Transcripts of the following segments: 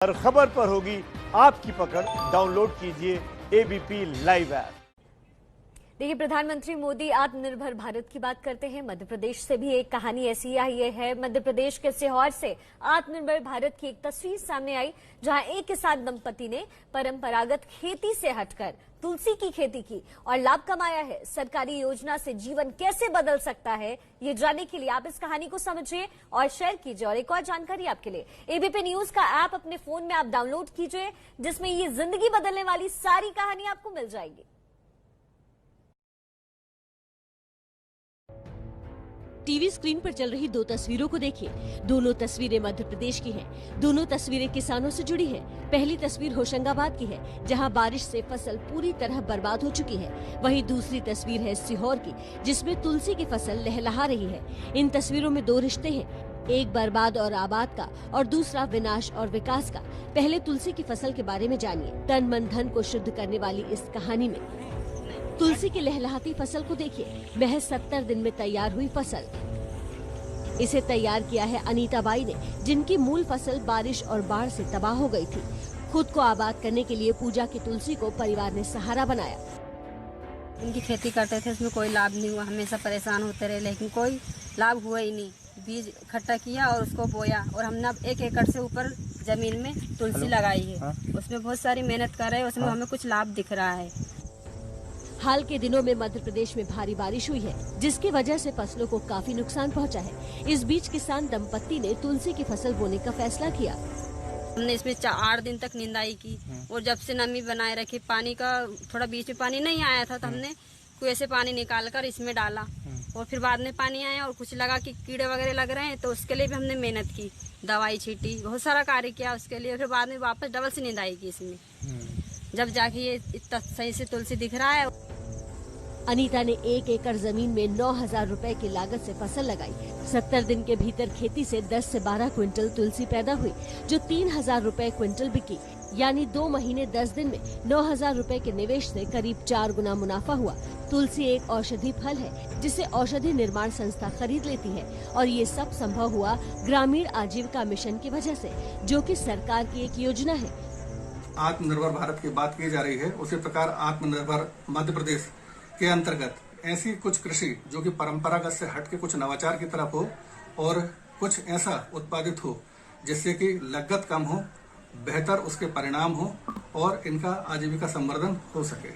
हर खबर पर होगी आपकी पकड़। डाउनलोड कीजिए एबीपी लाइव ऐप। देखिए, प्रधानमंत्री मोदी आत्मनिर्भर भारत की बात करते हैं। मध्य प्रदेश से भी एक कहानी ऐसी आई है। मध्य प्रदेश के सीहोर से आत्मनिर्भर भारत की एक तस्वीर सामने आई, जहां एक किसान दंपति ने परंपरागत खेती से हटकर तुलसी की खेती की और लाभ कमाया है। सरकारी योजना से जीवन कैसे बदल सकता है, ये जानने के लिए आप इस कहानी को समझिए और शेयर कीजिए। और एक और जानकारी आपके लिए, एबीपी न्यूज का ऐप अपने फोन में आप डाउनलोड कीजिए, जिसमें ये जिंदगी बदलने वाली सारी कहानी आपको मिल जाएगी। टीवी स्क्रीन पर चल रही दो तस्वीरों को देखिए। दोनों तस्वीरें मध्य प्रदेश की हैं। दोनों तस्वीरें किसानों से जुड़ी हैं। पहली तस्वीर होशंगाबाद की है, जहां बारिश से फसल पूरी तरह बर्बाद हो चुकी है। वहीं दूसरी तस्वीर है सीहोर की, जिसमें तुलसी की फसल लहलहा रही है। इन तस्वीरों में दो रिश्ते हैं, एक बर्बाद और आबाद का और दूसरा विनाश और विकास का। पहले तुलसी की फसल के बारे में जानिए। तन मन धन को शुद्ध करने वाली इस कहानी में तुलसी की लहलहाती फसल को देखिए। महज 70 दिन में तैयार हुई फसल। इसे तैयार किया है अनीता बाई ने, जिनकी मूल फसल बारिश और बाढ़ से तबाह हो गई थी। खुद को आबाद करने के लिए पूजा की तुलसी को परिवार ने सहारा बनाया। इनकी खेती करते थे, उसमें कोई लाभ नहीं हुआ। हमेशा परेशान होते रहे, लेकिन कोई लाभ हुआ ही नहीं। बीज इकट्ठा किया और उसको बोया, और हमने अब 1 एकड़ से ऊपर जमीन में तुलसी लगाई है। उसमें बहुत सारी मेहनत कर रहे हैं, उसमें हमें कुछ लाभ दिख रहा है। हाल के दिनों में मध्य प्रदेश में भारी बारिश हुई है, जिसकी वजह से फसलों को काफी नुकसान पहुंचा है। इस बीच किसान दंपत्ति ने तुलसी की फसल बोने का फैसला किया। हमने इसमें 8 दिन तक निंदाई की, और जब से नमी बनाए रखी, पानी का थोड़ा बीच में पानी नहीं आया था, तो हमने कुएं से पानी निकाल कर इसमें डाला। और फिर बाद में पानी आया और कुछ लगा कि कीड़े वगैरह लग रहे हैं, तो उसके लिए भी हमने मेहनत की, दवाई छीटी, बहुत सारा कार्य किया उसके लिए। फिर बाद में वापस डबल से निंदाई की इसमें, जब जाके ये इतना सही से तुलसी दिख रहा है। अनीता ने 1 एकड़ जमीन में 9,000 रुपए की लागत से फसल लगाई। 70 दिन के भीतर खेती से 10 से 12 क्विंटल तुलसी पैदा हुई, जो 3,000 रुपए क्विंटल बिकी। यानी 2 महीने 10 दिन में 9,000 रुपए के निवेश से करीब 4 गुना मुनाफा हुआ। तुलसी एक औषधि फल है, जिसे औषधि निर्माण संस्था खरीद लेती है, और ये सब संभव हुआ ग्रामीण आजीविका मिशन की वजह से, जो कि सरकार की एक योजना है। आत्मनिर्भर भारत की बात की जा रही है, उसी प्रकार आत्मनिर्भर मध्य प्रदेश के अंतर्गत ऐसी कुछ कृषि जो कि परंपरागत से हटके कुछ नवाचार की तरफ हो, और कुछ ऐसा उत्पादित हो जिससे कि लागत कम हो, बेहतर उसके परिणाम हो, और इनका आजीविका संवर्धन हो सके।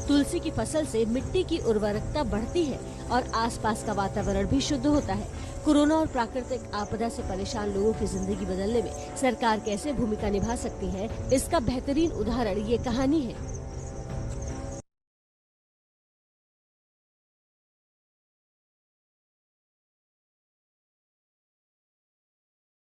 तुलसी की फसल से मिट्टी की उर्वरकता बढ़ती है और आसपास का वातावरण भी शुद्ध होता है। कोरोना और प्राकृतिक आपदा से परेशान लोगों की जिंदगी बदलने में सरकार कैसे भूमिका निभा सकती है, इसका बेहतरीन उदाहरण ये कहानी है।